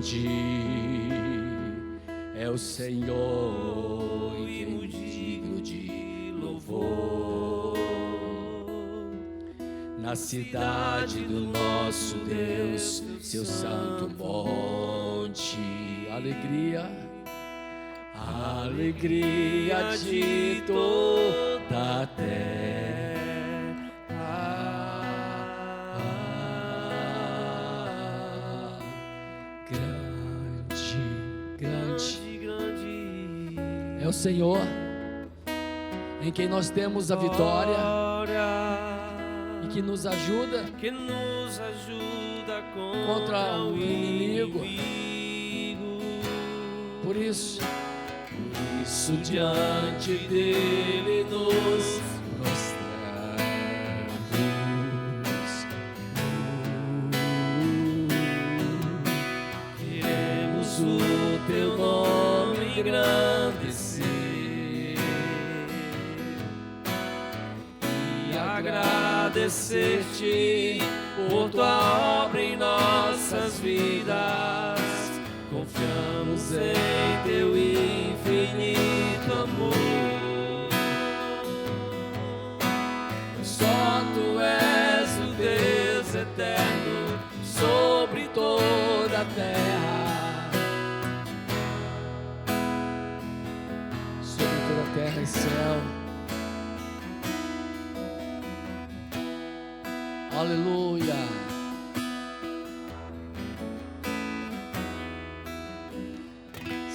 grande é o Senhor e muito digno de louvor. Na cidade do nosso Deus, seu santo monte, alegria, alegria de toda a terra. É o Senhor em quem nós temos a vitória e que nos ajuda contra o inimigo. Por isso diante dele nos prostramos. Queremos o teu nome engrandecer e agradecer-te por tua obra em nossas vidas. Confiamos em teu infinito amor. Só tu és o Deus eterno sobre toda a terra, sobre toda a terra e céu. Aleluia.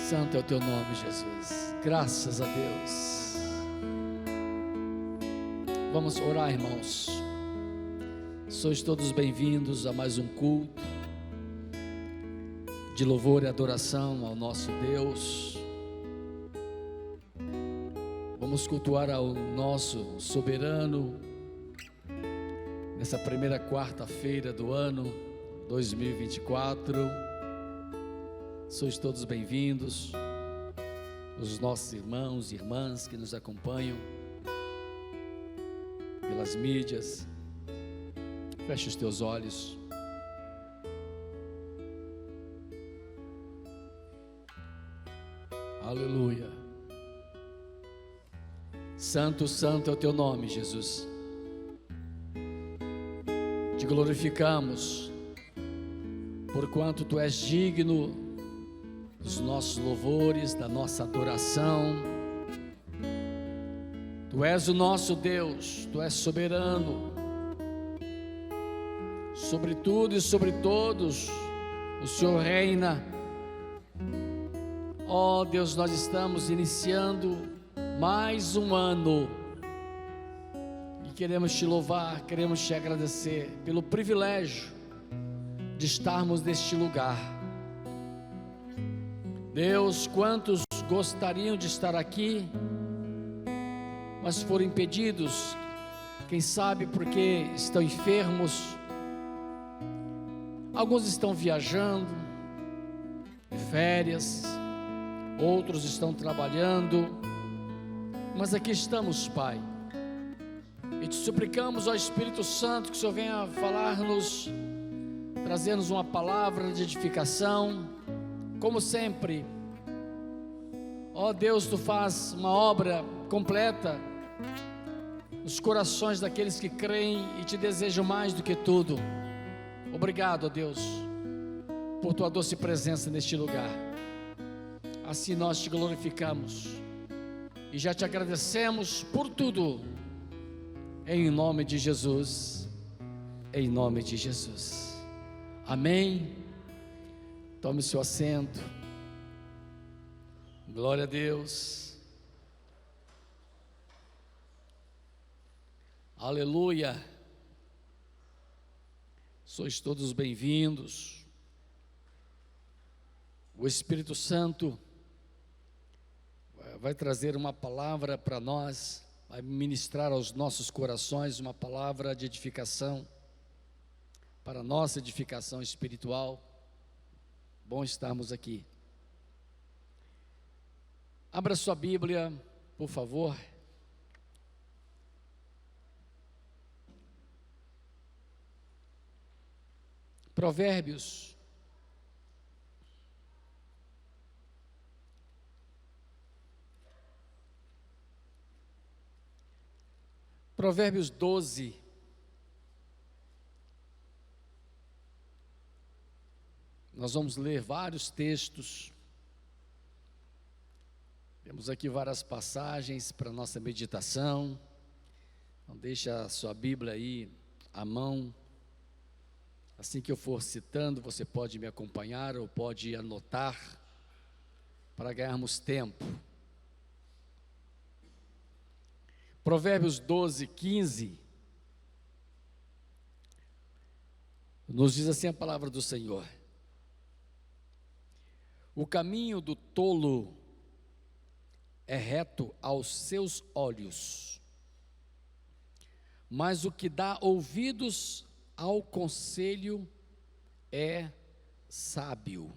Santo é o teu nome, Jesus. Graças a Deus. Vamos orar, irmãos. Sois todos bem-vindos a mais um culto de louvor e adoração ao nosso Deus. Vamos cultuar ao nosso soberano nessa primeira quarta-feira do ano 2024. Sois todos bem-vindos, os nossos irmãos e irmãs que nos acompanham pelas mídias. Feche os teus olhos. Aleluia. Santo, santo é o teu nome, Jesus. Te glorificamos, porquanto tu és digno dos nossos louvores, da nossa adoração. Tu és o nosso Deus, tu és soberano sobre tudo e sobre todos. O Senhor reina. Ó Deus, nós estamos iniciando mais um ano e queremos te louvar, queremos te agradecer pelo privilégio de estarmos neste lugar. Deus, quantos gostariam de estar aqui, mas foram impedidos, quem sabe porque estão enfermos, alguns estão viajando, de férias, outros estão trabalhando, mas aqui estamos, Pai, e te suplicamos, ó Espírito Santo, que o Senhor venha falar-nos, trazer-nos uma palavra de edificação. Como sempre, ó Deus, tu faz uma obra completa nos corações daqueles que creem e te desejam mais do que tudo. Obrigado, ó Deus, por tua doce presença neste lugar. Assim nós te glorificamos e já te agradecemos por tudo, em nome de Jesus, em nome de Jesus. Amém. Tome seu assento. Glória a Deus. Aleluia. Sois todos bem-vindos. O Espírito Santo vai trazer uma palavra para nós, vai ministrar aos nossos corações uma palavra de edificação, para a nossa edificação espiritual. Bom estarmos aqui. Abra sua Bíblia, por favor. Provérbios, Provérbios 12. Nós vamos ler vários textos. Temos aqui várias passagens para nossa meditação. Então deixa a sua Bíblia aí à mão. Assim que eu for citando, você pode me acompanhar ou pode anotar para ganharmos tempo. Provérbios 12, 15, nos diz assim a palavra do Senhor: o caminho do tolo é reto aos seus olhos, mas o que dá ouvidos ao conselho é sábio.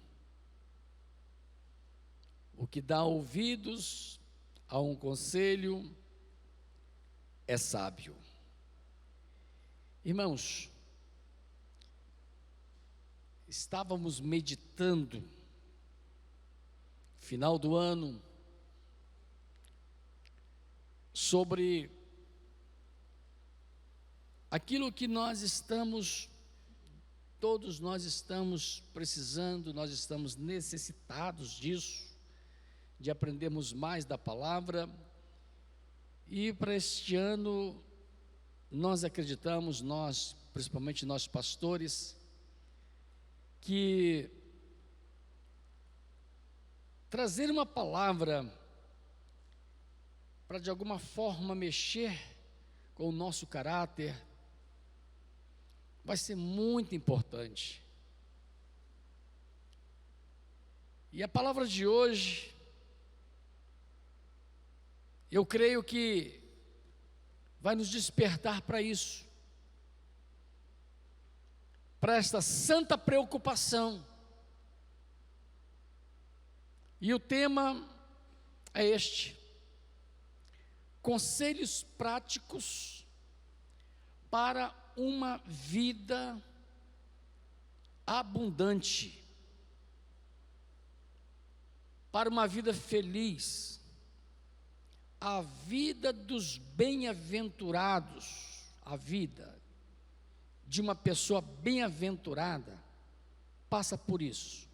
O que dá ouvidos a um conselho é sábio. Irmãos, estávamos meditando, final do ano, sobre aquilo que todos nós estamos precisando, nós estamos necessitados disso, de aprendermos mais da palavra. E para este ano, nós acreditamos, principalmente nós pastores, que trazer uma palavra para de alguma forma mexer com o nosso caráter vai ser muito importante. E a palavra de hoje, eu creio que vai nos despertar para isso, para esta santa preocupação. E o tema é este: conselhos práticos para uma vida abundante, para uma vida feliz. A vida dos bem-aventurados, a vida de uma pessoa bem-aventurada, passa por isso.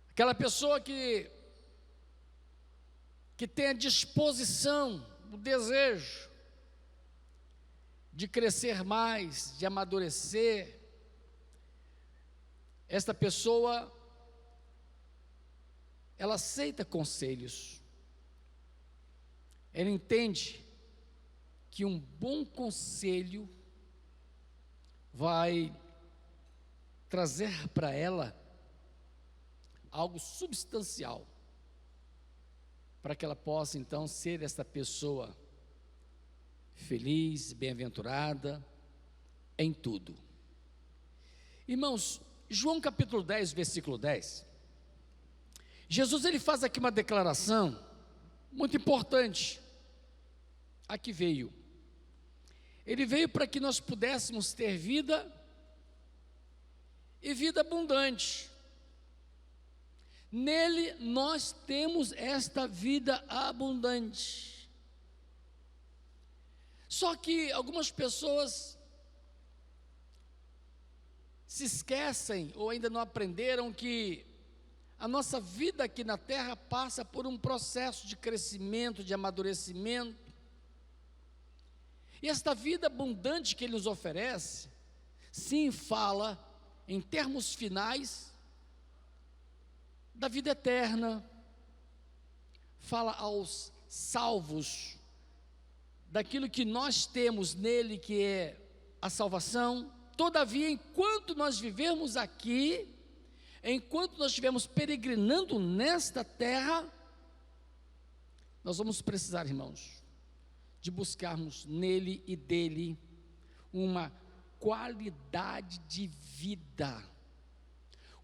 Aquela pessoa que tem a disposição, o desejo de crescer mais, de amadurecer. Esta pessoa, ela aceita conselhos, ela entende que um bom conselho vai trazer para ela algo substancial, para que ela possa então ser esta pessoa feliz, bem-aventurada em tudo. Irmãos, João capítulo 10, versículo 10, Jesus ele faz aqui uma declaração muito importante. Aqui veio. Ele veio para que nós pudéssemos ter vida e vida abundante. Nele nós temos esta vida abundante. Só que algumas pessoas se esquecem ou ainda não aprenderam que a nossa vida aqui na terra passa por um processo de crescimento, de amadurecimento. E esta vida abundante que Ele nos oferece, sim, fala em termos finais da vida eterna, fala aos salvos daquilo que nós temos nele, que é a salvação. Todavia, enquanto nós vivemos aqui, enquanto nós estivermos peregrinando nesta terra, nós vamos precisar, irmãos, de buscarmos nele e dele uma qualidade de vida,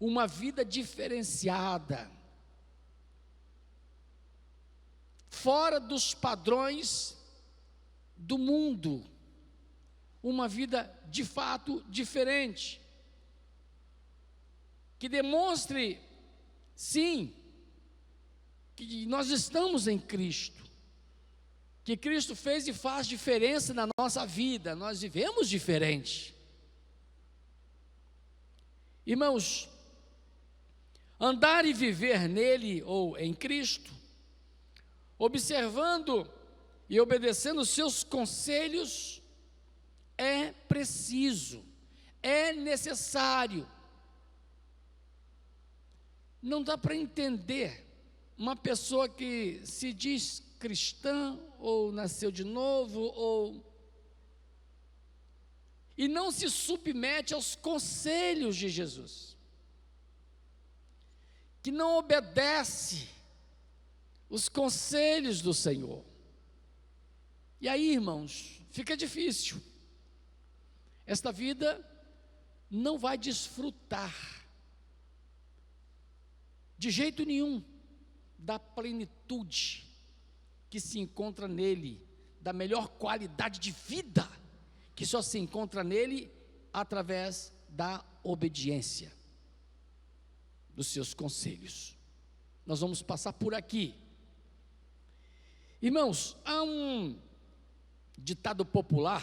uma vida diferenciada, fora dos padrões do mundo, uma vida de fato diferente, que demonstre, sim, que nós estamos em Cristo, que Cristo fez e faz diferença na nossa vida. Nós vivemos diferente. Irmãos, andar e viver nele ou em Cristo, observando e obedecendo os seus conselhos, é preciso, é necessário. Não dá para entender uma pessoa que se diz cristã, ou nasceu de novo, e não se submete aos conselhos de Jesus, que não obedece os conselhos do Senhor. E aí, irmãos, fica difícil. Esta vida não vai desfrutar de jeito nenhum da plenitude que se encontra nele, da melhor qualidade de vida que só se encontra nele através da obediência dos seus conselhos. Nós vamos passar por aqui. Irmãos, há um ditado popular,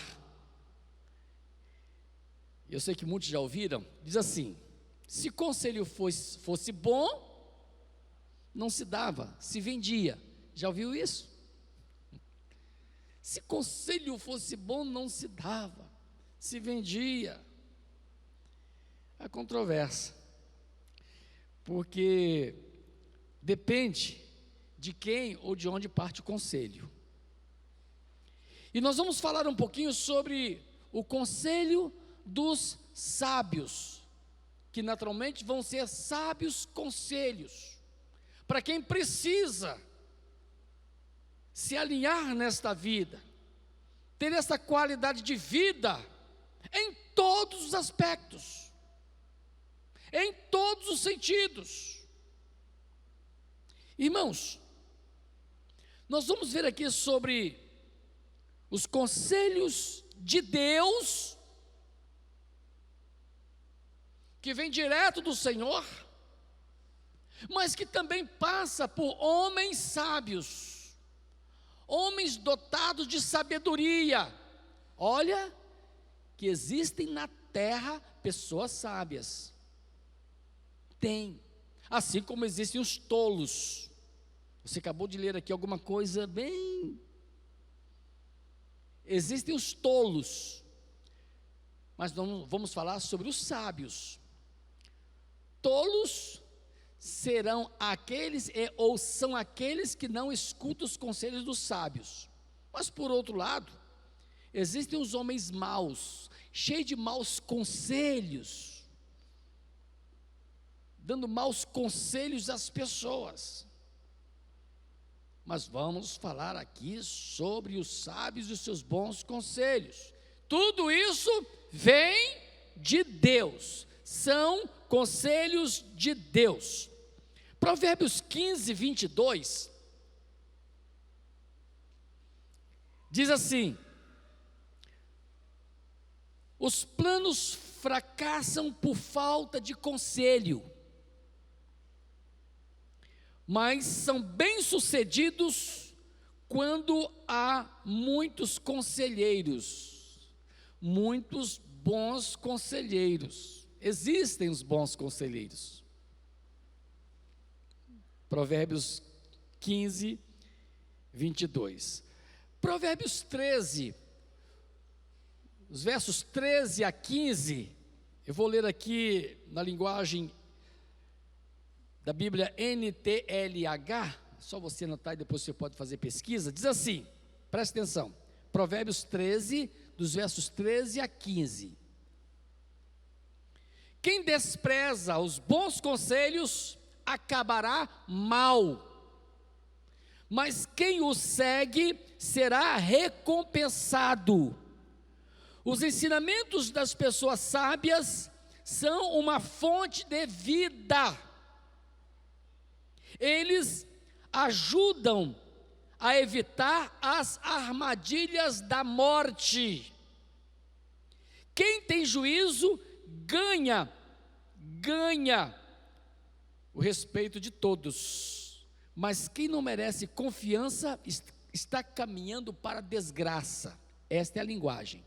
eu sei que muitos já ouviram, diz assim: se conselho fosse bom, não se dava, se vendia. Já ouviu isso? Se conselho fosse bom, não se dava, se vendia. Há controvérsia, porque depende de quem ou de onde parte o conselho. E nós vamos falar um pouquinho sobre o conselho dos sábios, que naturalmente vão ser sábios conselhos, para quem precisa se alinhar nesta vida, ter essa qualidade de vida em todos os aspectos, em todos os sentidos. Irmãos, nós vamos ver aqui sobre os conselhos de Deus, que vem direto do Senhor, mas que também passa por homens sábios, homens dotados de sabedoria. Olha, que existem na terra pessoas sábias, tem, assim como existem os tolos. Você acabou de ler aqui alguma coisa bem... Existem os tolos, mas vamos falar sobre os sábios. Tolos serão aqueles ou são aqueles que não escutam os conselhos dos sábios. Mas por outro lado, existem os homens maus, cheios de maus conselhos, dando maus conselhos às pessoas. Mas vamos falar aqui sobre os sábios e os seus bons conselhos. Tudo isso vem de Deus, são conselhos de Deus. Provérbios 15, 22, diz assim: os planos fracassam por falta de conselho, mas são bem-sucedidos quando há muitos conselheiros, muitos bons conselheiros. Existem os bons conselheiros. Provérbios 15, 22. Provérbios 13, os versos 13 a 15, eu vou ler aqui na linguagem da Bíblia NTLH, só você anotar e depois você pode fazer pesquisa. Diz assim, presta atenção, Provérbios 13, dos versos 13 a 15. Quem despreza os bons conselhos acabará mal, mas quem os segue será recompensado. Os ensinamentos das pessoas sábias são uma fonte de vida. Eles ajudam a evitar as armadilhas da morte. Quem tem juízo ganha o respeito de todos, mas quem não merece confiança está caminhando para a desgraça. Esta é a linguagem.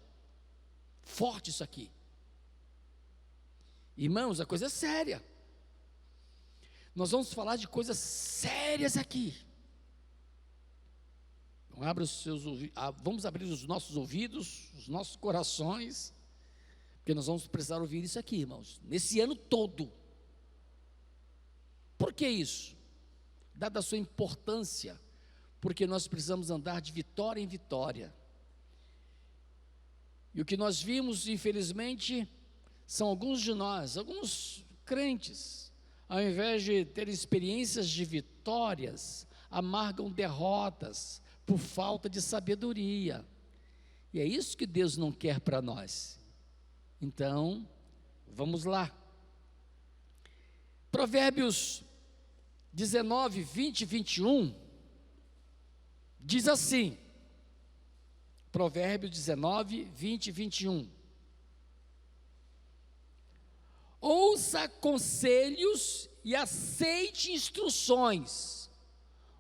Forte isso aqui. Irmãos, a coisa é séria. Nós vamos falar de coisas sérias aqui. Vamos abrir os nossos ouvidos, os nossos corações, porque nós vamos precisar ouvir isso aqui, irmãos, nesse ano todo. Por que isso? Dada a sua importância, porque nós precisamos andar de vitória em vitória. E o que nós vimos, infelizmente, são alguns de nós, alguns crentes, ao invés de ter experiências de vitórias, amargam derrotas por falta de sabedoria. E é isso que Deus não quer para nós. Então, vamos lá. Provérbios 19, 20 e 21, diz assim, Provérbios 19, 20 e 21. Ouça conselhos e aceite instruções.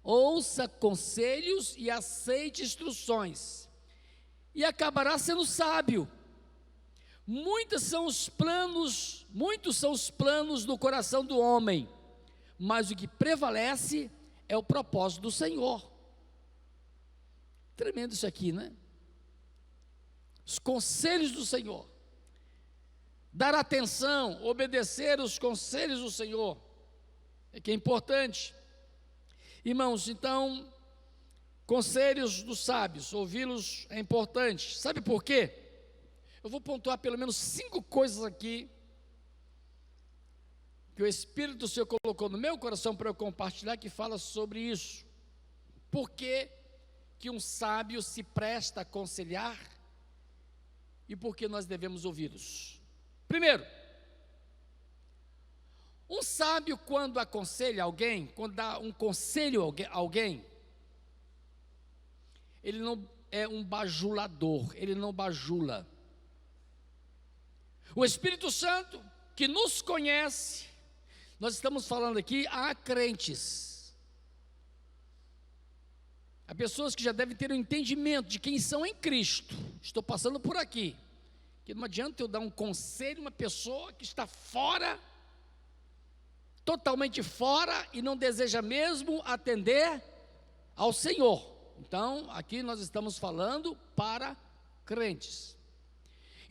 Ouça conselhos e aceite instruções, e acabará sendo sábio. Muitos são os planos do coração do homem, mas o que prevalece é o propósito do Senhor. Tremendo isso aqui, né? Os conselhos do Senhor. Dar atenção, obedecer os conselhos do Senhor, é que é importante. Irmãos, então, conselhos dos sábios, ouvi-los é importante. Sabe por quê? Eu vou pontuar pelo menos 5 coisas aqui, que o Espírito do Senhor colocou no meu coração para eu compartilhar, que fala sobre isso. Por que que um sábio se presta a aconselhar e por que nós devemos ouvi-los? Primeiro, um sábio, quando aconselha alguém, quando dá um conselho a alguém, ele não é um bajulador, ele não bajula. O Espírito Santo, que nos conhece, nós estamos falando aqui a crentes, a pessoas que já devem ter um entendimento de quem são em Cristo. Estou passando por aqui, que não adianta eu dar um conselho a uma pessoa que está fora, totalmente fora, e não deseja mesmo atender ao Senhor. Então, aqui nós estamos falando para crentes.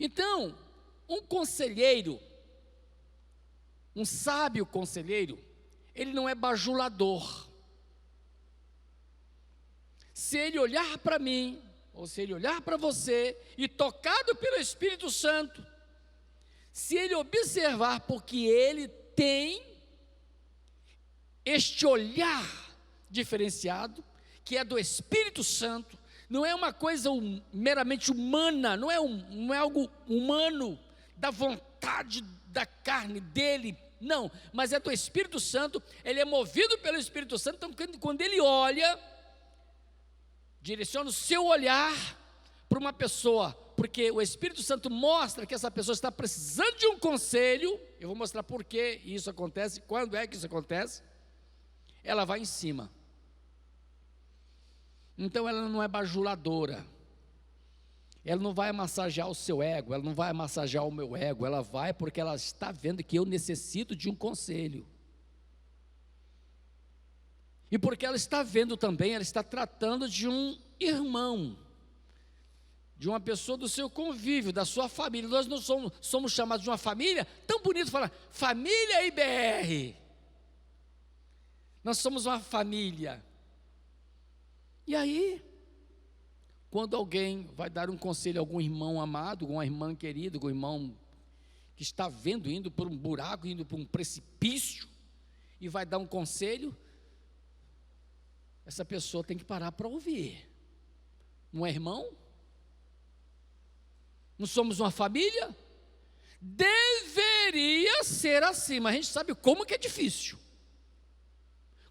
Então, um conselheiro, um sábio conselheiro, ele não é bajulador. Se ele olhar para mim, ou se ele olhar para você, e tocado pelo Espírito Santo, se ele observar, porque ele tem este olhar diferenciado, que é do Espírito Santo, não é uma coisa meramente humana, não é algo humano, da vontade da carne dele, não, mas é do Espírito Santo, ele é movido pelo Espírito Santo. Então quando ele olha, direciona o seu olhar para uma pessoa, porque o Espírito Santo mostra que essa pessoa está precisando de um conselho. Eu vou mostrar por que isso acontece, quando é que isso acontece. Ela vai em cima. Então ela não é bajuladora, ela não vai massagear o seu ego, ela não vai massagear o meu ego, ela vai porque ela está vendo que eu necessito de um conselho, e porque ela está vendo também, ela está tratando de um irmão, de uma pessoa do seu convívio, da sua família. Nós não somos chamados de uma família, tão bonito falar, família IBR, nós somos uma família. E aí, quando alguém vai dar um conselho a algum irmão amado, alguma irmã querida, algum irmão que está vendo, indo por um buraco, indo por um precipício, e vai dar um conselho, essa pessoa tem que parar para ouvir. Não é irmão? Não somos uma família? Deveria ser assim, mas a gente sabe como que é difícil,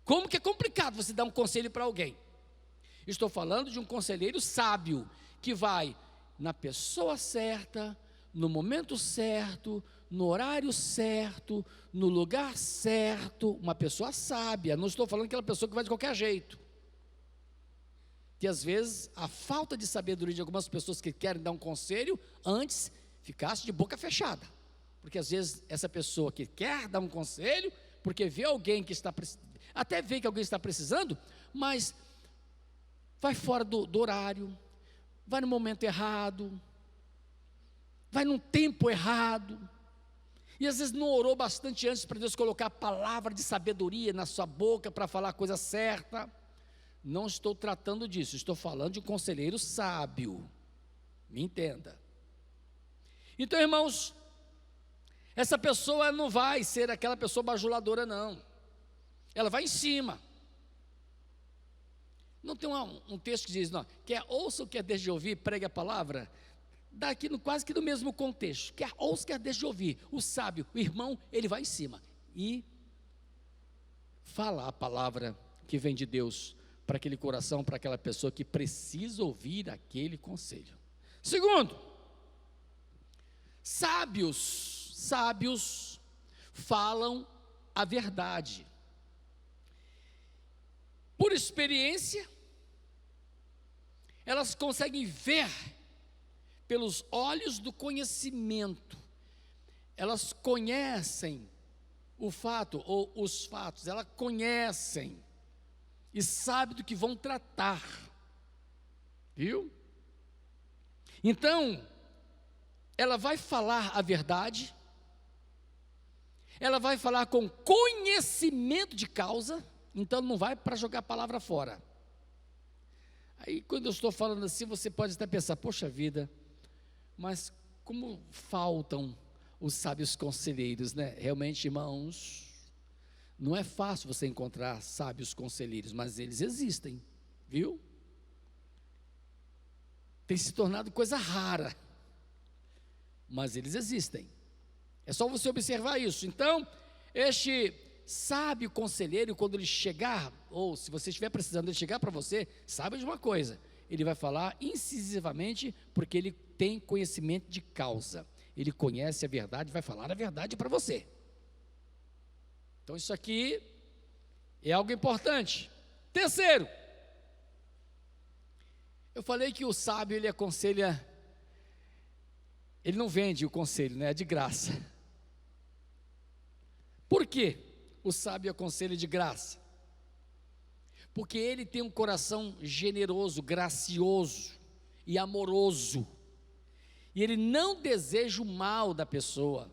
como que é complicado você dar um conselho para alguém. Estou falando de um conselheiro sábio, que vai na pessoa certa, no momento certo, no horário certo, no lugar certo. Uma pessoa sábia, não estou falando aquela pessoa que vai de qualquer jeito. que às vezes a falta de sabedoria de algumas pessoas que querem dar um conselho, antes ficasse de boca fechada, porque às vezes essa pessoa que quer dar um conselho, porque vê alguém que está, até vê que alguém está precisando, mas vai fora do horário, vai no momento errado, vai num tempo errado, e às vezes não orou bastante antes para Deus colocar a palavra de sabedoria na sua boca para falar a coisa certa. Não estou tratando disso, estou falando de um conselheiro sábio, me entenda. Então, irmãos, essa pessoa não vai ser aquela pessoa bajuladora, não, ela vai em cima. Não tem um texto que diz, não, quer ouça ou quer deixe de ouvir, pregue a palavra, dá aqui quase que no mesmo contexto, quer ouça, quer deixe de ouvir, o sábio, o irmão, ele vai em cima, e fala a palavra que vem de Deus, para aquele coração, para aquela pessoa que precisa ouvir aquele conselho. Segundo, sábios falam a verdade, por experiência, elas conseguem ver pelos olhos do conhecimento, elas conhecem o fato ou os fatos, elas conhecem e sabem do que vão tratar, viu? Então, ela vai falar a verdade, ela vai falar com conhecimento de causa, então não vai para jogar a palavra fora. Aí quando eu estou falando assim, você pode até pensar, poxa vida, mas como faltam os sábios conselheiros, né? Realmente, irmãos, não é fácil você encontrar sábios conselheiros, mas eles existem, viu? Tem se tornado coisa rara, mas eles existem. É só você observar isso. Então, este sábio conselheiro, quando ele chegar, ou se você estiver precisando ele chegar para você, sabe de uma coisa, ele vai falar incisivamente, porque ele tem conhecimento de causa, ele conhece a verdade, vai falar a verdade para você. Então isso aqui é algo importante. Terceiro, eu falei que o sábio ele aconselha, ele não vende o conselho, né? É de graça. Por quê? O sábio aconselha de graça, porque ele tem um coração generoso, gracioso e amoroso, e ele não deseja o mal da pessoa.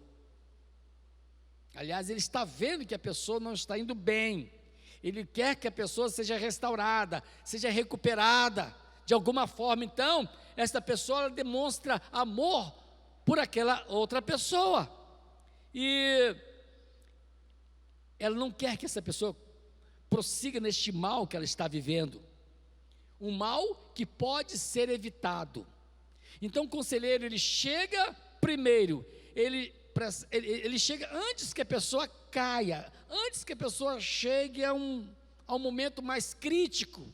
Aliás, ele está vendo que a pessoa não está indo bem, ele quer que a pessoa seja restaurada, seja recuperada de alguma forma. Então, esta pessoa ela demonstra amor por aquela outra pessoa, e ela não quer que essa pessoa prossiga neste mal que ela está vivendo, um mal que pode ser evitado. Então o conselheiro, ele chega primeiro, ele chega antes que a pessoa caia, antes que a pessoa chegue a um momento mais crítico.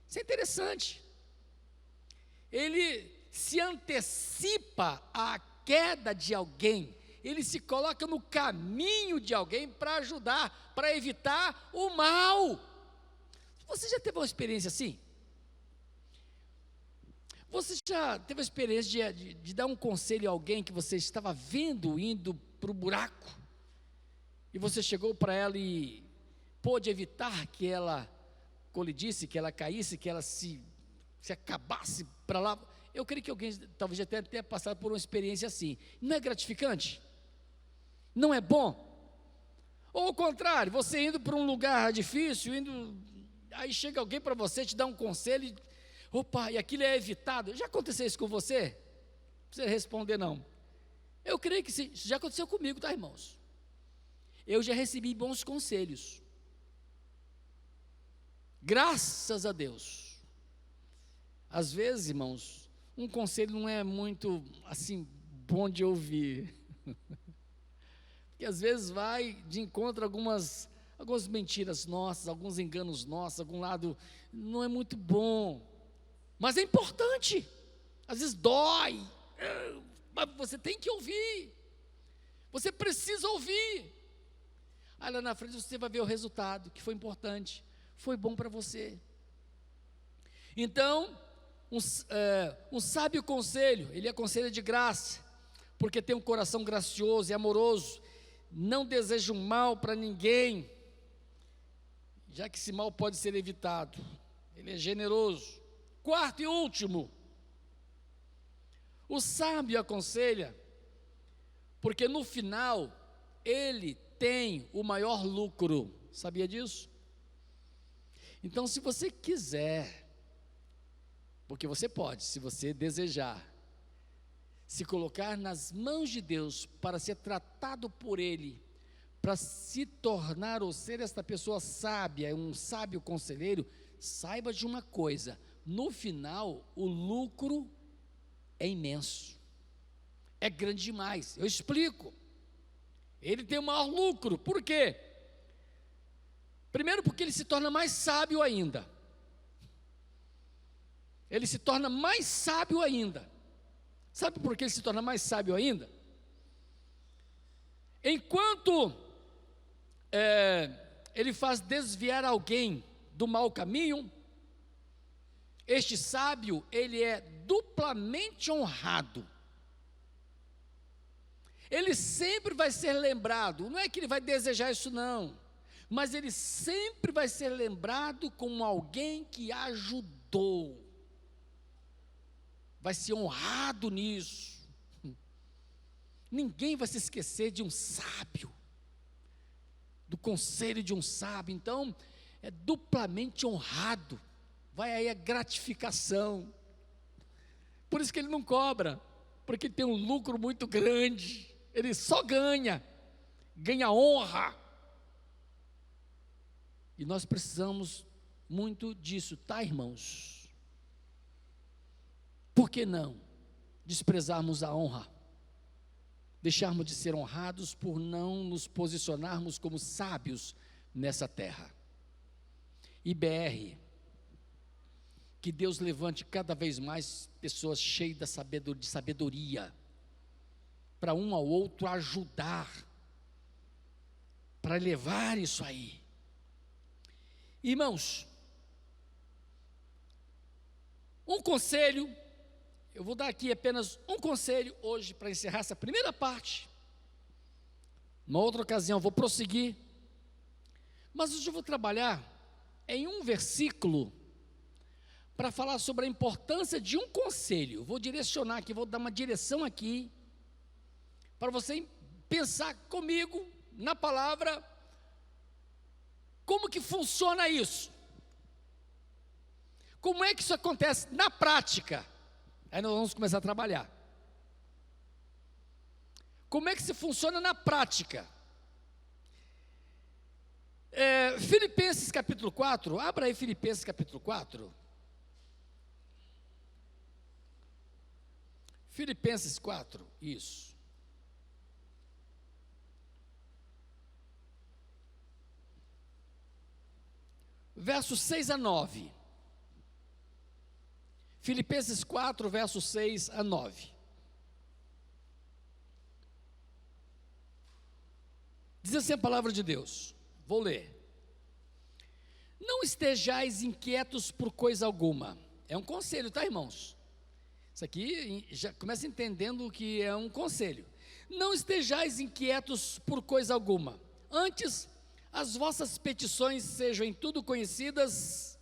Isso é interessante, ele se antecipa à queda de alguém, ele se coloca no caminho de alguém para ajudar, para evitar o mal. Você já teve uma experiência assim? Você já teve a experiência de dar um conselho a alguém que você estava vendo indo para o buraco, e você chegou para ela e pôde evitar que ela colidisse, que ela caísse, que ela se acabasse para lá? Eu creio que alguém talvez até tenha passado por uma experiência assim. Não é gratificante? Não é bom? Ou ao contrário, você indo para um lugar difícil, aí chega alguém para você, te dá um conselho, e aquilo é evitado. Já aconteceu isso com você? Não precisa responder não. Eu creio que sim, isso já aconteceu comigo, tá, irmãos? Eu já recebi bons conselhos, graças a Deus. Às vezes, irmãos, um conselho não é muito assim bom de ouvir, porque às vezes vai de encontro a algumas mentiras nossas, alguns enganos nossos, algum lado não é muito bom, mas é importante. Às vezes dói, mas você tem que ouvir, você precisa ouvir. Aí lá na frente você vai ver o resultado, que foi importante, foi bom para você. Então, um sábio conselho, ele aconselha de graça, porque tem um coração gracioso e amoroso, não deseja um mal para ninguém, já que esse mal pode ser evitado. Ele é generoso. Quarto e último, o sábio aconselha, porque no final ele tem o maior lucro. Sabia disso? Então, se você quiser, porque você pode, se você desejar, se colocar nas mãos de Deus para ser tratado por Ele, para se tornar ou ser esta pessoa sábia, um sábio conselheiro, saiba de uma coisa: no final o lucro é imenso, é grande demais. Eu explico. Ele tem o maior lucro. Por quê? Primeiro, porque ele se torna mais sábio ainda. Ele se torna mais sábio ainda. Sabe por que ele se torna mais sábio ainda? Enquanto ele faz desviar alguém do mau caminho, este sábio, ele é duplamente honrado. Ele sempre vai ser lembrado, não é que ele vai desejar isso não, mas ele sempre vai ser lembrado como alguém que ajudou, vai ser honrado nisso. Ninguém vai se esquecer de um sábio, do conselho de um sábio. Então, é duplamente honrado, vai aí a gratificação. Por isso que ele não cobra, porque tem um lucro muito grande, ele só ganha honra. E nós precisamos muito disso, tá, irmãos? Por que não desprezarmos a honra? Deixarmos de ser honrados por não nos posicionarmos como sábios nessa terra. IBR, que Deus levante cada vez mais pessoas cheias de sabedoria, para um ao outro ajudar, para levar isso aí. Irmãos, um conselho, eu vou dar aqui apenas um conselho hoje para encerrar essa primeira parte. Numa outra ocasião eu vou prosseguir, mas hoje eu vou trabalhar em um versículo para falar sobre a importância de um conselho. Vou direcionar aqui, vou dar uma direção aqui, para você pensar comigo na palavra, como que funciona isso? Como é que isso acontece na prática? Aí nós vamos começar a trabalhar. Como é que se funciona na prática? Filipenses capítulo 4, abra aí Filipenses capítulo 4. Filipenses 4, isso. Versos 6 a 9. Filipenses 4, versos 6 a 9. Diz assim a palavra de Deus, vou ler. Não estejais inquietos por coisa alguma. É um conselho, tá, irmãos? Isso aqui já começa entendendo o que é um conselho. Não estejais inquietos por coisa alguma. Antes, as vossas petições sejam em tudo conhecidas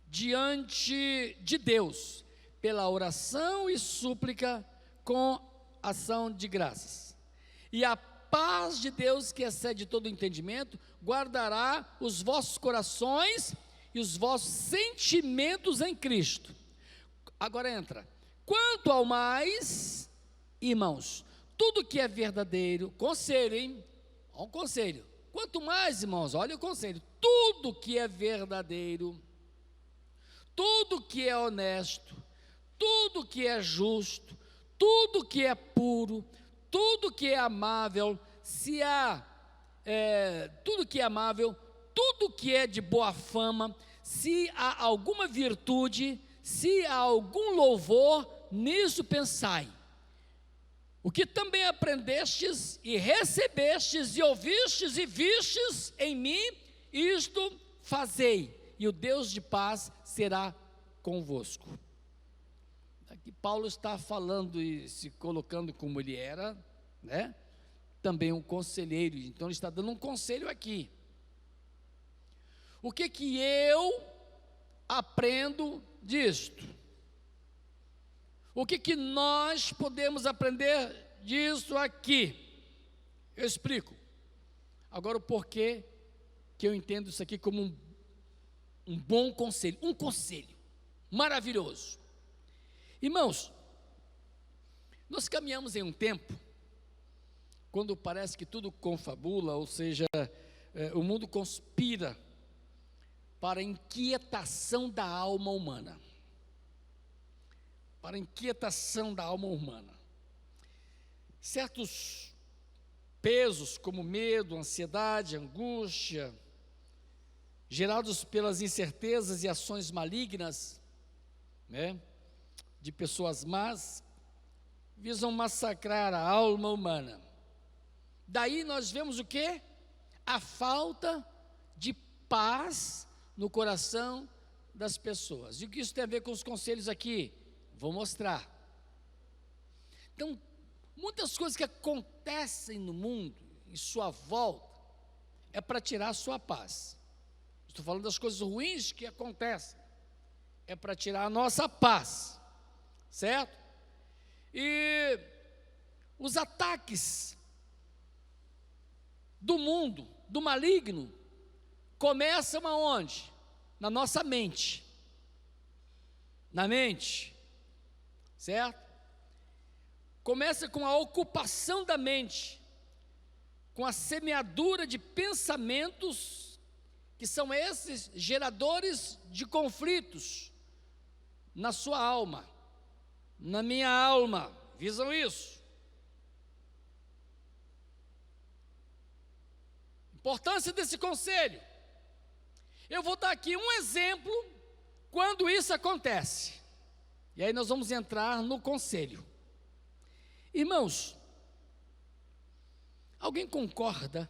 diante de Deus, pela oração e súplica com ação de graças. E a paz de Deus, que excede todo entendimento, guardará os vossos corações e os vossos sentimentos em Cristo. Agora entra. Quanto ao mais, irmãos, tudo que é verdadeiro, conselho, hein? Olha um conselho. Quanto mais, irmãos, olha o conselho, tudo que é verdadeiro, tudo que é honesto, tudo que é justo, tudo que é puro, tudo que é amável, tudo que é amável, tudo que é de boa fama, se há alguma virtude, se há algum louvor, nisso pensai. O que também aprendestes e recebestes e ouvistes e vistes em mim, isto fazei, e o Deus de paz será convosco. Aqui Paulo está falando e se colocando como ele era, né? Também um conselheiro, então ele está dando um conselho aqui. O que que eu aprendo disto? O que que nós podemos aprender disso aqui? Eu explico. Agora o porquê que eu entendo isso aqui como um bom conselho, um conselho maravilhoso. Irmãos, nós caminhamos em um tempo, quando parece que tudo confabula, ou seja, o mundo conspira para a inquietação da alma humana. Para a inquietação da alma humana. Certos pesos como medo, ansiedade, angústia, gerados pelas incertezas e ações malignas, né, de pessoas más, visam massacrar a alma humana. Daí nós vemos o quê? A falta de paz no coração das pessoas. E o que isso tem a ver com os conselhos aqui? Vou mostrar. Então, muitas coisas que acontecem no mundo, em sua volta, é para tirar a sua paz. Estou falando das coisas ruins que acontecem, é para tirar a nossa paz, certo? E os ataques do mundo, do maligno, começam aonde? Na nossa mente. Na mente, certo? Começa com a ocupação da mente, com a semeadura de pensamentos, que são esses geradores de conflitos na sua alma, na minha alma, visam isso. Importância desse conselho. Eu vou dar aqui um exemplo quando isso acontece. E aí nós vamos entrar no conselho. Irmãos, alguém concorda?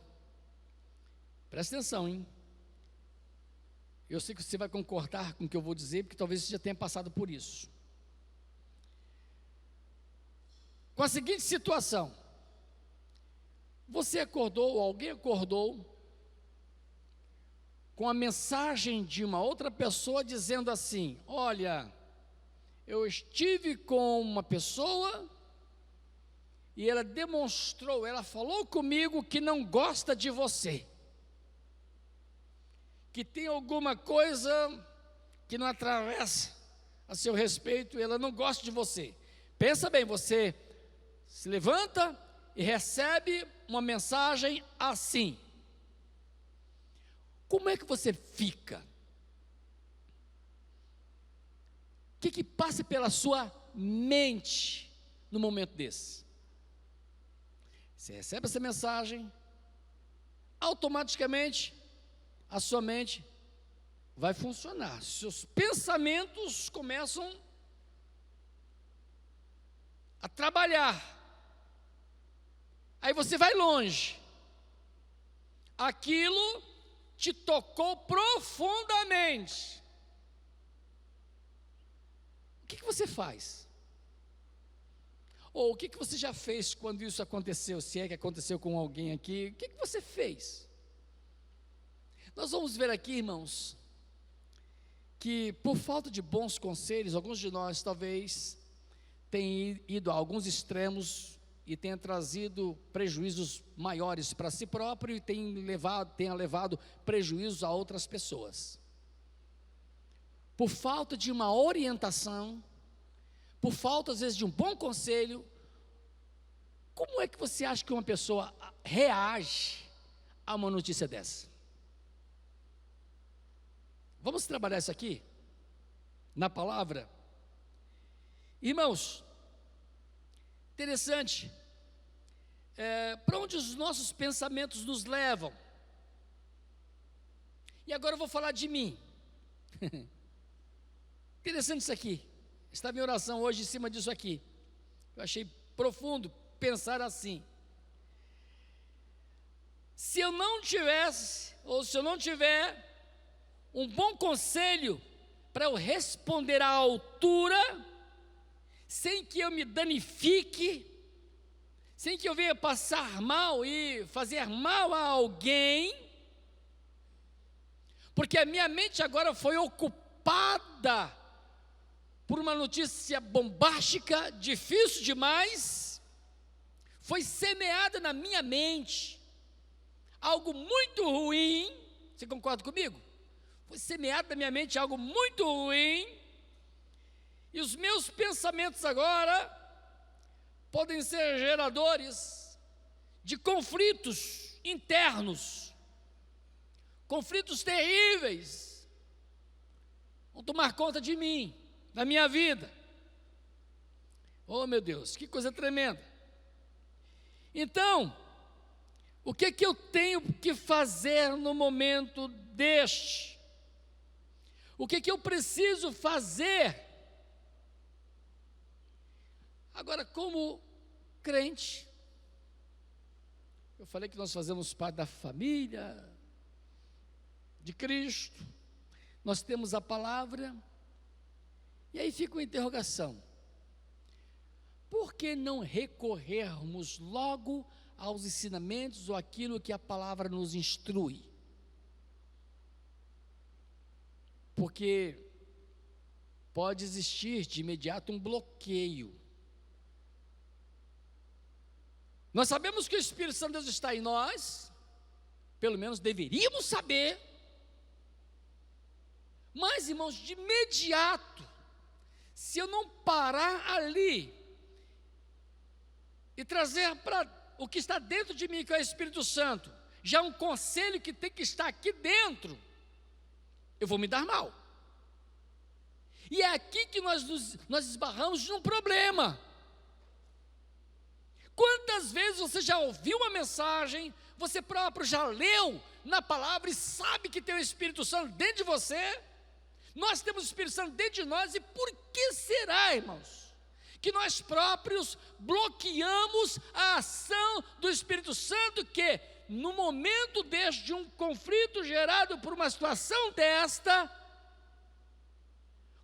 Presta atenção, hein? Eu sei que você vai concordar com o que eu vou dizer, porque talvez você já tenha passado por isso. Com a seguinte situação: você acordou, ou alguém acordou, com a mensagem de uma outra pessoa dizendo assim: olha, eu estive com uma pessoa e ela demonstrou, ela falou comigo que não gosta de você, que tem alguma coisa que não atravessa a seu respeito, e ela não gosta de você. Pensa bem, você se levanta e recebe uma mensagem assim. Como é que você fica? O que passa pela sua mente no momento desse? Você recebe essa mensagem, automaticamente a sua mente vai funcionar. Seus pensamentos começam a trabalhar. Aí você vai longe. Aquilo te tocou profundamente. O que você faz? Ou o que você já fez quando isso aconteceu? Se é que aconteceu com alguém aqui, o que você fez? Nós vamos ver aqui, irmãos, que por falta de bons conselhos, alguns de nós talvez tenham ido a alguns extremos e tenha trazido prejuízos maiores para si próprio e tenha levado prejuízos a outras pessoas. Por falta de uma orientação, por falta às vezes de um bom conselho, como é que você acha que uma pessoa reage a uma notícia dessa? Vamos trabalhar isso aqui, na palavra? Irmãos, interessante, para onde os nossos pensamentos nos levam? E agora eu vou falar de mim. Interessante isso aqui. Está minha oração hoje em cima disso aqui. Eu achei profundo pensar assim. Se eu não tivesse, ou se eu não tiver um bom conselho para eu responder à altura, sem que eu me danifique, sem que eu venha passar mal e fazer mal a alguém, porque a minha mente agora foi ocupada por uma notícia bombástica, difícil demais, foi semeada na minha mente algo muito ruim. Você concorda comigo? Foi semeado na minha mente algo muito ruim, e os meus pensamentos agora podem ser geradores de conflitos internos, conflitos terríveis, vão tomar conta de mim, da minha vida. Oh meu Deus, que coisa tremenda. Então, o que eu tenho que fazer no momento deste? O que eu preciso fazer? Agora, como crente, eu falei que nós fazemos parte da família de Cristo, nós temos a palavra, e aí fica uma interrogação: por que não recorrermos logo aos ensinamentos ou aquilo que a palavra nos instrui? Porque pode existir de imediato um bloqueio. Nós sabemos que o Espírito Santo de Deus está em nós, pelo menos deveríamos saber, mas, irmãos, de imediato, se eu não parar ali e trazer para o que está dentro de mim, que é o Espírito Santo, já um conselho que tem que estar aqui dentro, eu vou me dar mal. E é aqui que nós esbarramos num problema. Quantas vezes você já ouviu uma mensagem, você próprio já leu na palavra e sabe que tem o Espírito Santo dentro de você? Nós temos o Espírito Santo dentro de nós, e por que será, irmãos, que nós próprios bloqueamos a ação do Espírito Santo, que no momento de um conflito gerado por uma situação desta,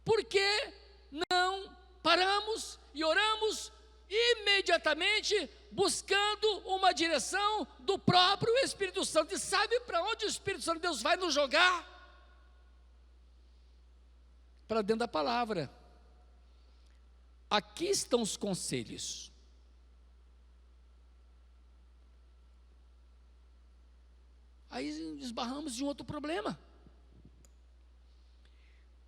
por que não paramos e oramos imediatamente, buscando uma direção do próprio Espírito Santo? E sabe para onde o Espírito Santo de Deus vai nos jogar? Para dentro da palavra. Aqui estão os conselhos. Aí esbarramos em outro problema.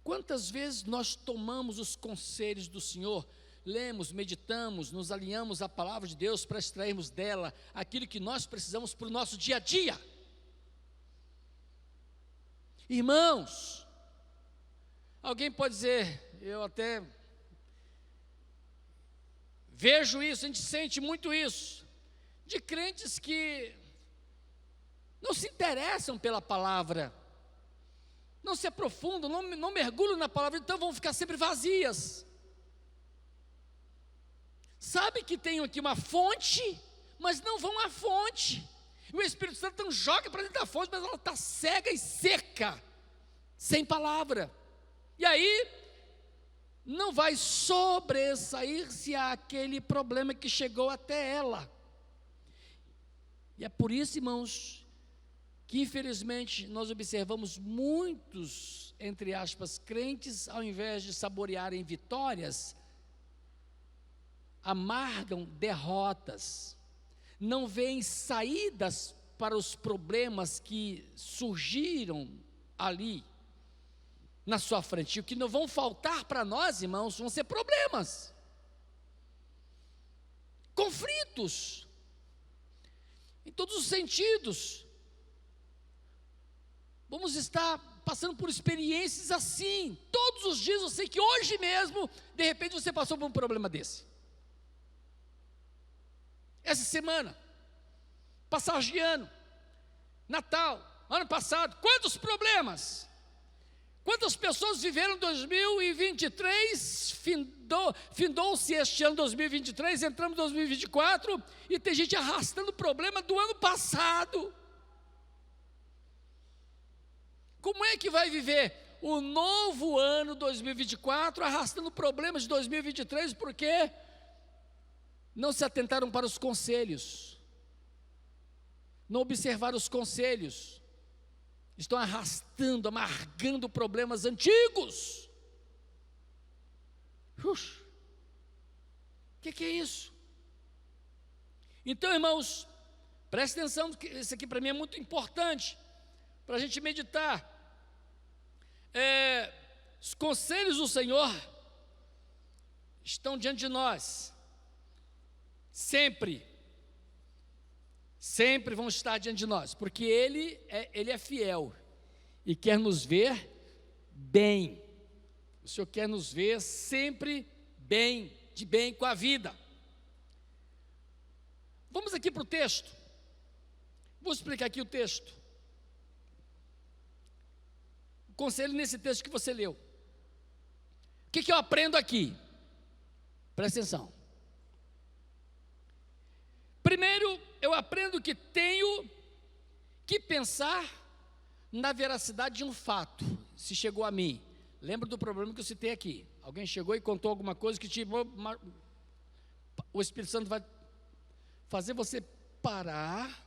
Quantas vezes nós tomamos os conselhos do Senhor, lemos, meditamos, nos alinhamos à palavra de Deus para extrairmos dela aquilo que nós precisamos para o nosso dia a dia? Irmãos, alguém pode dizer, eu até vejo isso, a gente sente muito isso, de crentes que não se interessam pela palavra, não se aprofundam, não mergulham na palavra, então vão ficar sempre vazias. Sabe que tem aqui uma fonte, mas não vão à fonte. O Espírito Santo não joga para dentro da fonte, mas ela está cega e seca, sem palavra. E aí, não vai sobressair-se aquele problema que chegou até ela. E é por isso, irmãos, que infelizmente nós observamos muitos, entre aspas, crentes, ao invés de saborearem vitórias, amargam derrotas, não veem saídas para os problemas que surgiram ali na sua frente. O que não vão faltar para nós, irmãos, vão ser problemas, conflitos, em todos os sentidos. Vamos estar passando por experiências assim, todos os dias. Eu sei que hoje mesmo, de repente, você passou por um problema desse. Essa semana, passagem de ano, Natal, ano passado, quantos problemas? Quantas pessoas viveram 2023, findou-se este ano 2023, entramos em 2024, e tem gente arrastando o problema do ano passado. Como é que vai viver o novo ano 2024 arrastando problemas de 2023, porque não se atentaram para os conselhos, não observaram os conselhos, estão arrastando, amargando problemas antigos. O que é isso? Então, irmãos, preste atenção, isso aqui para mim é muito importante, para a gente meditar. Os conselhos do Senhor estão diante de nós, sempre vão estar diante de nós, porque Ele é fiel e quer nos ver bem. O Senhor quer nos ver sempre bem, de bem com a vida. Vamos aqui para o texto. Vou explicar aqui o texto. O conselho nesse texto que você leu. O que eu aprendo aqui? Presta atenção. Primeiro, eu aprendo que tenho que pensar na veracidade de um fato, se chegou a mim. Lembra do problema que eu citei aqui? Alguém chegou e contou alguma coisa que o Espírito Santo vai fazer você parar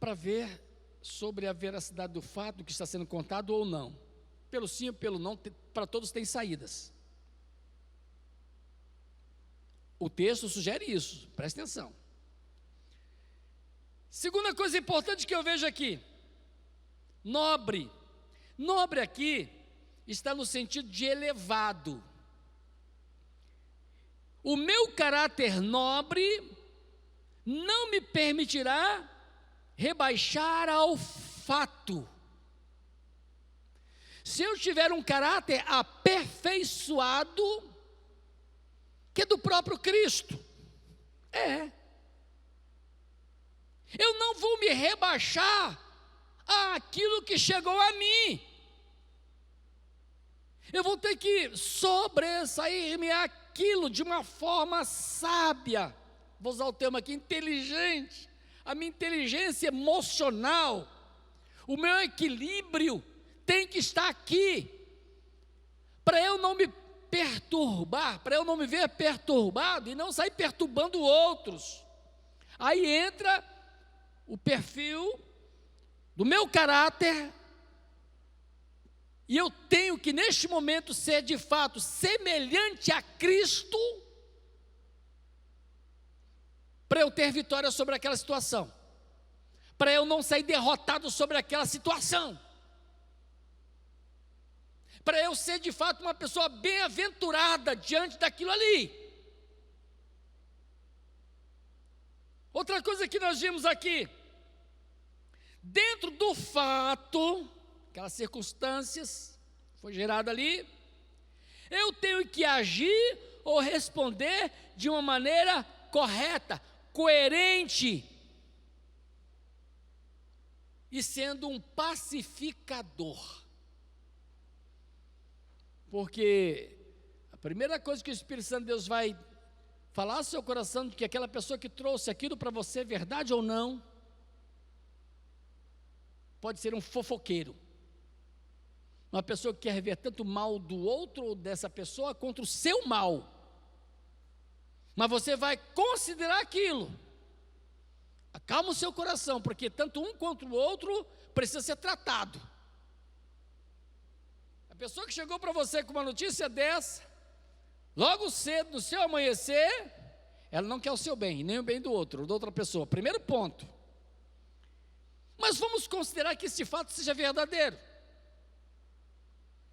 para ver sobre a veracidade do fato que está sendo contado ou não. Pelo sim ou pelo não, para todos tem saídas. O texto sugere isso, presta atenção. Segunda coisa importante que eu vejo aqui, nobre. Nobre aqui está no sentido de elevado. O meu caráter nobre não me permitirá rebaixar ao fato. Se eu tiver um caráter aperfeiçoado, que é do próprio Cristo, eu não vou me rebaixar àquilo que chegou a mim. Eu vou ter que sobressair-me àquilo de uma forma sábia. Vou usar o termo aqui, inteligente. A minha inteligência emocional, o meu equilíbrio tem que estar aqui, para eu não me perturbar, para eu não me ver perturbado e não sair perturbando outros. Aí entra o perfil do meu caráter, e eu tenho que neste momento ser de fato semelhante a Cristo, para eu ter vitória sobre aquela situação, para eu não sair derrotado sobre aquela situação, para eu ser de fato uma pessoa bem-aventurada diante daquilo ali. Outra coisa que nós vimos aqui, dentro do fato, aquelas circunstâncias foi gerada ali, eu tenho que agir ou responder de uma maneira correta, coerente, e sendo um pacificador. Porque a primeira coisa que o Espírito Santo de Deus vai falar ao seu coração, de que aquela pessoa que trouxe aquilo para você é verdade ou não, pode ser um fofoqueiro, uma pessoa que quer ver tanto o mal do outro ou dessa pessoa contra o seu mal, mas você vai considerar aquilo. Acalma o seu coração, porque tanto um quanto o outro precisa ser tratado. A pessoa que chegou para você com uma notícia dessa, logo cedo, no seu amanhecer, ela não quer o seu bem, nem o bem do outro, da outra pessoa. Primeiro ponto. Mas vamos considerar que esse fato seja verdadeiro.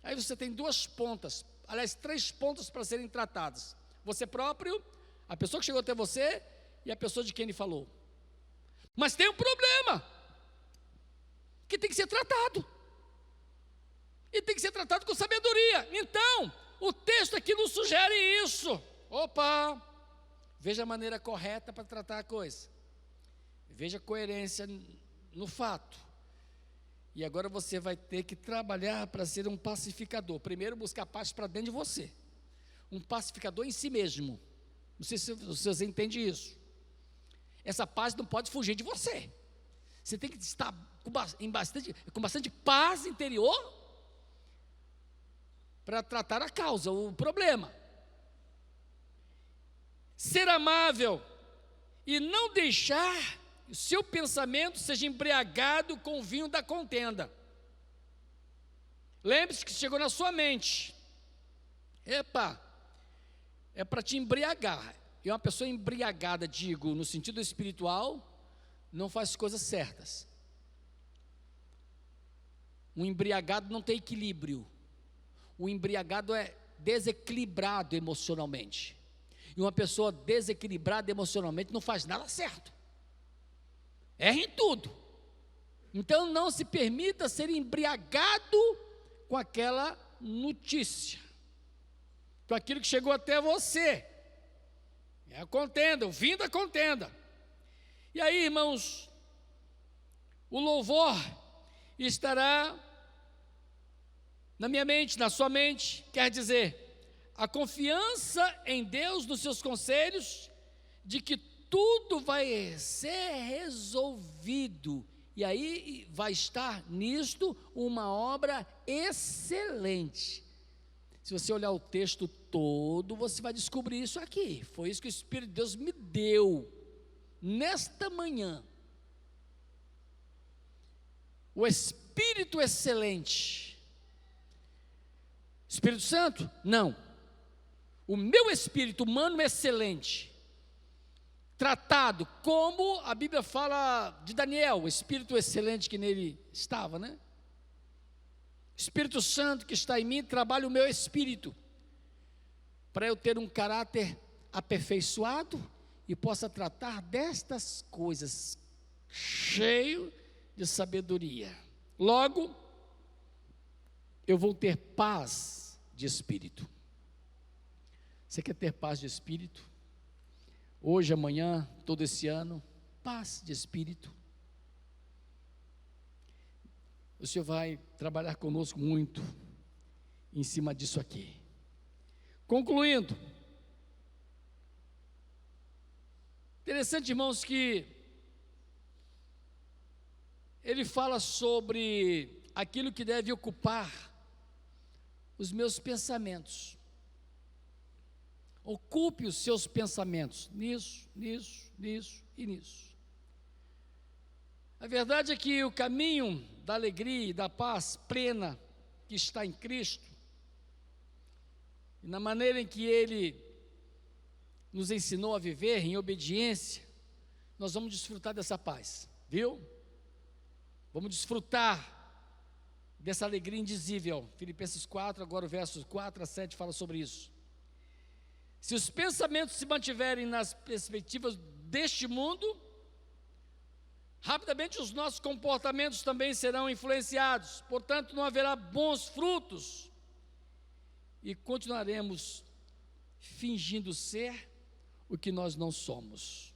Aí você tem duas pontas, aliás, 3 pontas para serem tratadas. Você próprio, a pessoa que chegou até você e a pessoa de quem ele falou. Mas tem um problema que tem que ser tratado. E tem que ser tratado com sabedoria. Então, o texto aqui nos sugere isso. Opa! Veja a maneira correta para tratar a coisa. Veja a coerência no fato. E agora você vai ter que trabalhar para ser um pacificador. Primeiro, buscar paz para dentro de você. Um pacificador em si mesmo. Não sei se você entende isso. Essa paz não pode fugir de você. Você tem que estar com bastante paz interior para tratar a causa, o problema. Ser amável e não deixar que o seu pensamento seja embriagado com o vinho da contenda. Lembre-se que chegou na sua mente. Epa, é para te embriagar. E uma pessoa embriagada, digo, no sentido espiritual, não faz coisas certas. Um embriagado não tem equilíbrio. O embriagado é desequilibrado emocionalmente. E uma pessoa desequilibrada emocionalmente não faz nada certo. Erra em tudo. Então não se permita ser embriagado com aquela notícia, com aquilo que chegou até você. É a contenda, o vinho da contenda. E aí, irmãos, o louvor estará na minha mente, na sua mente, quer dizer, a confiança em Deus, nos seus conselhos, de que tudo vai ser resolvido, e aí vai estar nisto uma obra excelente. Se você olhar o texto todo, você vai descobrir isso aqui. Foi isso que o Espírito de Deus me deu nesta manhã. O Espírito excelente. Espírito Santo? Não. O meu espírito humano excelente, tratado como a Bíblia fala de Daniel, o espírito excelente que nele estava, né? Espírito Santo que está em mim, trabalha o meu espírito, para eu ter um caráter aperfeiçoado e possa tratar destas coisas, cheio de sabedoria. Logo, eu vou ter paz de espírito. Você quer ter paz de espírito? Hoje, amanhã, todo esse ano, paz de espírito. O Senhor vai trabalhar conosco muito em cima disso aqui. Concluindo, interessante, irmãos, que ele fala sobre aquilo que deve ocupar os meus pensamentos. Ocupe os seus pensamentos nisso, nisso, nisso e nisso. A verdade é que o caminho da alegria e da paz plena que está em Cristo, e na maneira em que Ele nos ensinou a viver em obediência, nós vamos desfrutar dessa paz, viu? Vamos desfrutar dessa alegria indizível. Filipenses 4, agora o versos 4 a 7 fala sobre isso. Se os pensamentos se mantiverem nas perspectivas deste mundo, rapidamente os nossos comportamentos também serão influenciados, portanto não haverá bons frutos, e continuaremos fingindo ser o que nós não somos.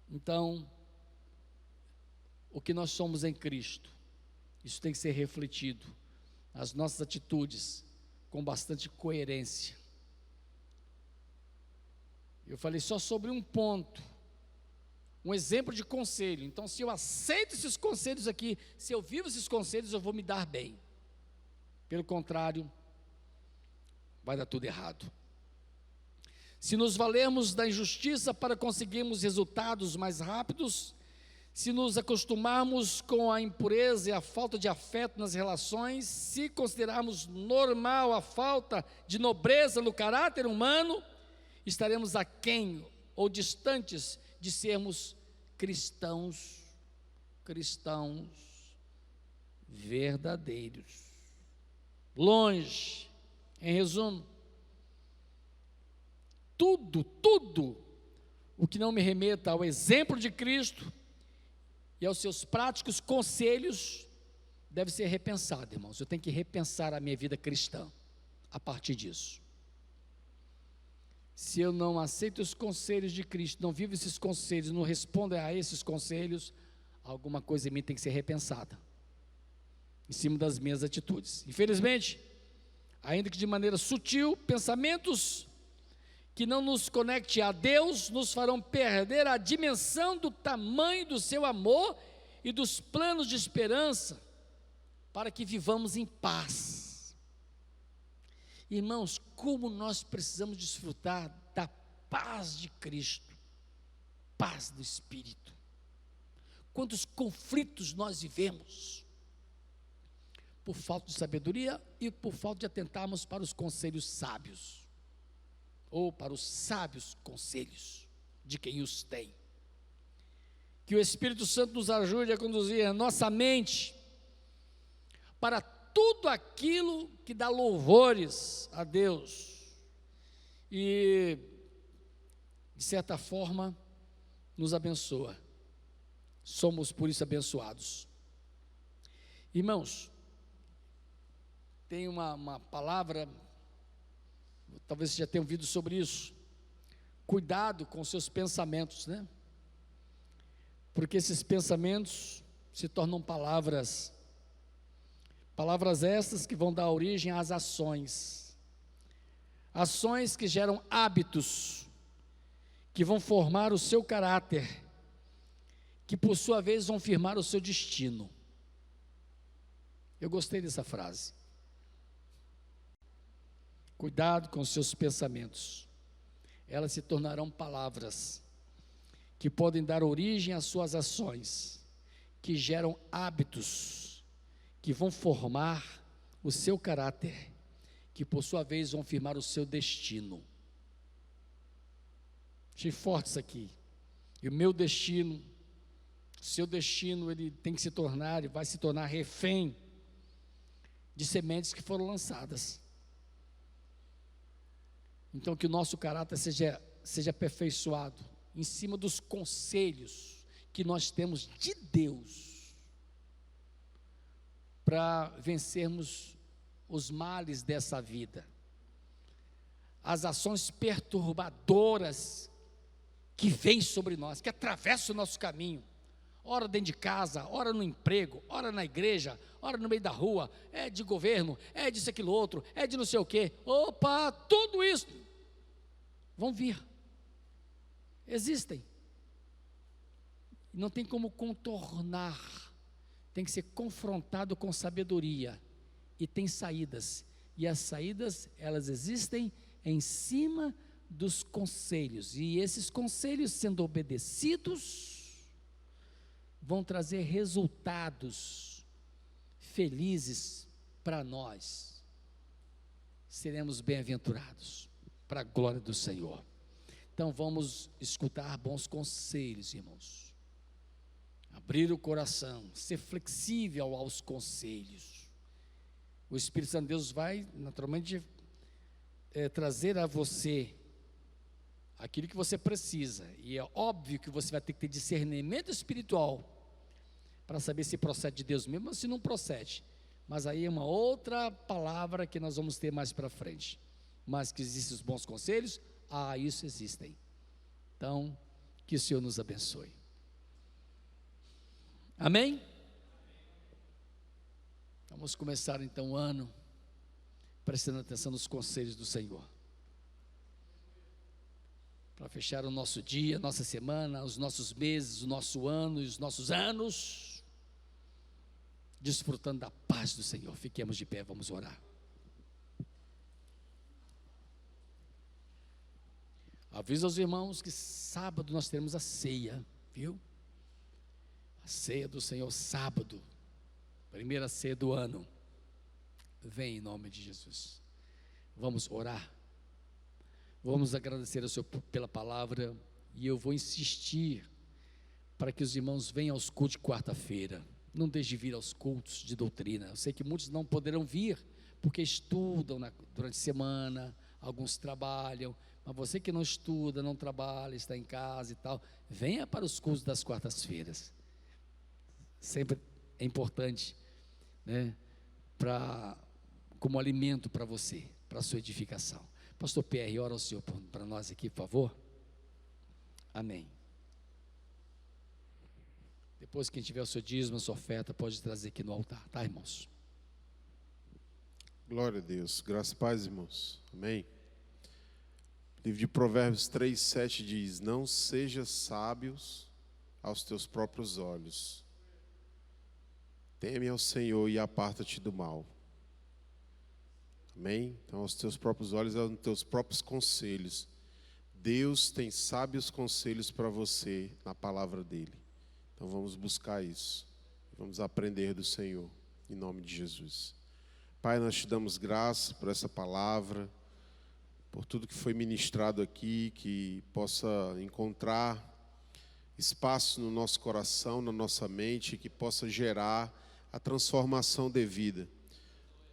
Então, o que nós somos em Cristo, isso tem que ser refletido nas nossas atitudes, com bastante coerência. Eu falei só sobre um ponto, um exemplo de conselho. Então, se eu aceito esses conselhos aqui, se eu vivo esses conselhos, eu vou me dar bem. Pelo contrário, vai dar tudo errado. Se nos valermos da injustiça para conseguirmos resultados mais rápidos, se nos acostumarmos com a impureza e a falta de afeto nas relações, se considerarmos normal a falta de nobreza no caráter humano, estaremos aquém ou distantes de sermos cristãos verdadeiros. Longe, em resumo, tudo o que não me remeta ao exemplo de Cristo e aos seus práticos conselhos deve ser repensado, irmãos. Eu tenho que repensar a minha vida cristã a partir disso. Se eu não aceito os conselhos de Cristo, não vivo esses conselhos, não respondo a esses conselhos, alguma coisa em mim tem que ser repensada, em cima das minhas atitudes. Infelizmente, ainda que de maneira sutil, pensamentos que não nos conecte a Deus, nos farão perder a dimensão do tamanho do seu amor e dos planos de esperança, para que vivamos em paz. Irmãos, como nós precisamos desfrutar da paz de Cristo, paz do Espírito. Quantos conflitos nós vivemos, por falta de sabedoria e por falta de atentarmos para os conselhos sábios, ou para os sábios conselhos de quem os tem. Que o Espírito Santo nos ajude a conduzir a nossa mente para tudo aquilo que dá louvores a Deus e, de certa forma, nos abençoa. Somos por isso abençoados. Irmãos, tem uma palavra, talvez você já tenha ouvido sobre isso. Cuidado com seus pensamentos, né? Porque esses pensamentos se tornam palavras estas que vão dar origem às ações que geram hábitos, que vão formar o seu caráter, que por sua vez vão firmar o seu destino. Eu gostei dessa frase. Cuidado com os seus pensamentos, elas se tornarão palavras, que podem dar origem às suas ações, que geram hábitos, que vão formar o seu caráter, que por sua vez vão firmar o seu destino. Achei forte isso aqui. E o meu destino, o seu destino, ele tem que se tornar, ele vai se tornar refém de sementes que foram lançadas. Então que o nosso caráter seja aperfeiçoado em cima dos conselhos que nós temos de Deus, para vencermos os males dessa vida, as ações perturbadoras que vêm sobre nós, que atravessam o nosso caminho, ora dentro de casa, ora no emprego, ora na igreja, ora no meio da rua, é de governo, é disso, aquilo, outro, é de não sei o quê. Opa, tudo isso vão vir, existem, não tem como contornar, tem que ser confrontado com sabedoria, e tem saídas, e as saídas, elas existem em cima dos conselhos, e esses conselhos, sendo obedecidos, vão trazer resultados felizes para nós, seremos bem-aventurados, para a glória do Senhor. Então vamos escutar bons conselhos, irmãos, abrir o coração, ser flexível aos conselhos. O Espírito Santo de Deus vai naturalmente trazer a você aquilo que você precisa, e é óbvio que você vai ter que ter discernimento espiritual para saber se procede de Deus mesmo ou se não procede, mas aí é uma outra palavra que nós vamos ter mais para frente. Mas que existem os bons conselhos, isso existem. Então, que o Senhor nos abençoe. Amém? Vamos começar então o ano prestando atenção nos conselhos do Senhor, para fechar o nosso dia, nossa semana, os nossos meses, o nosso ano e os nossos anos, desfrutando da paz do Senhor. Fiquemos de pé, vamos orar. Avisa aos irmãos que sábado nós teremos a ceia, viu? A ceia do Senhor, sábado, primeira ceia do ano. Vem em nome de Jesus. Vamos orar. Vamos agradecer ao Senhor pela palavra. E eu vou insistir para que os irmãos venham aos cultos de quarta-feira. Não deixe de vir aos cultos de doutrina. Eu sei que muitos não poderão vir, porque estudam durante a semana, alguns trabalham. Mas você que não estuda, não trabalha, está em casa e tal, venha para os cultos das quartas-feiras. Sempre é importante, né, como alimento para você, para a sua edificação. Pastor Pierre, ora ao Senhor para nós aqui, por favor. Amém. Depois, quem tiver o seu dízimo, a sua oferta, pode trazer aqui no altar, tá, irmãos? Glória a Deus, graças e paz, irmãos. Amém. O livro de Provérbios 3:7 diz: não sejas sábios aos teus próprios olhos, teme ao Senhor e aparta-te do mal. Amém? Então, aos teus próprios olhos, aos teus próprios conselhos. Deus tem sábios conselhos para você na palavra dele. Então, vamos buscar isso. Vamos aprender do Senhor, em nome de Jesus. Pai, nós te damos graça por essa palavra, por tudo que foi ministrado aqui, que possa encontrar espaço no nosso coração, na nossa mente, que possa gerar a transformação devida.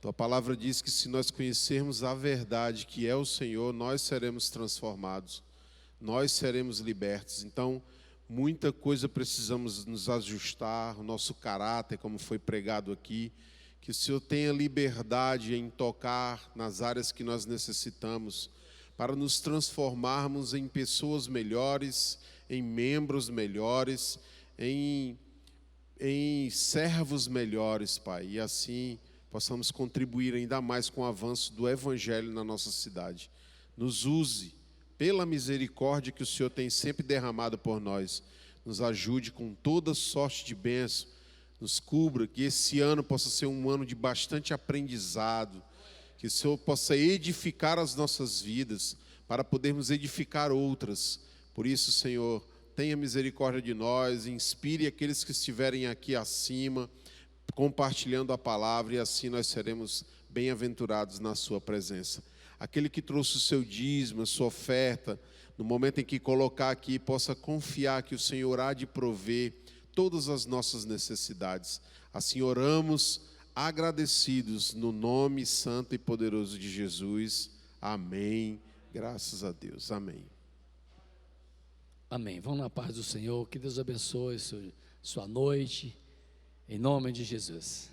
Tua palavra diz que se nós conhecermos a verdade que é o Senhor, nós seremos transformados, nós seremos libertos. Então, muita coisa precisamos nos ajustar, o nosso caráter, como foi pregado aqui, que o Senhor tenha liberdade em tocar nas áreas que nós necessitamos, para nos transformarmos em pessoas melhores, em membros melhores, em servos melhores, Pai, e assim possamos contribuir ainda mais com o avanço do Evangelho na nossa cidade. Nos use, pela misericórdia que o Senhor tem sempre derramado por nós. Nos ajude com toda sorte de bênção. Nos cubra, que esse ano possa ser um ano de bastante aprendizado. Que o Senhor possa edificar as nossas vidas, para podermos edificar outras. Por isso, Senhor, tenha misericórdia de nós, inspire aqueles que estiverem aqui acima, compartilhando a palavra, e assim nós seremos bem-aventurados na sua presença. Aquele que trouxe o seu dízimo, a sua oferta, no momento em que colocar aqui, possa confiar que o Senhor há de prover todas as nossas necessidades. Assim oramos, agradecidos, no nome santo e poderoso de Jesus. Amém. Graças a Deus. Amém. Amém. Vamos na paz do Senhor. Que Deus abençoe sua noite. Em nome de Jesus.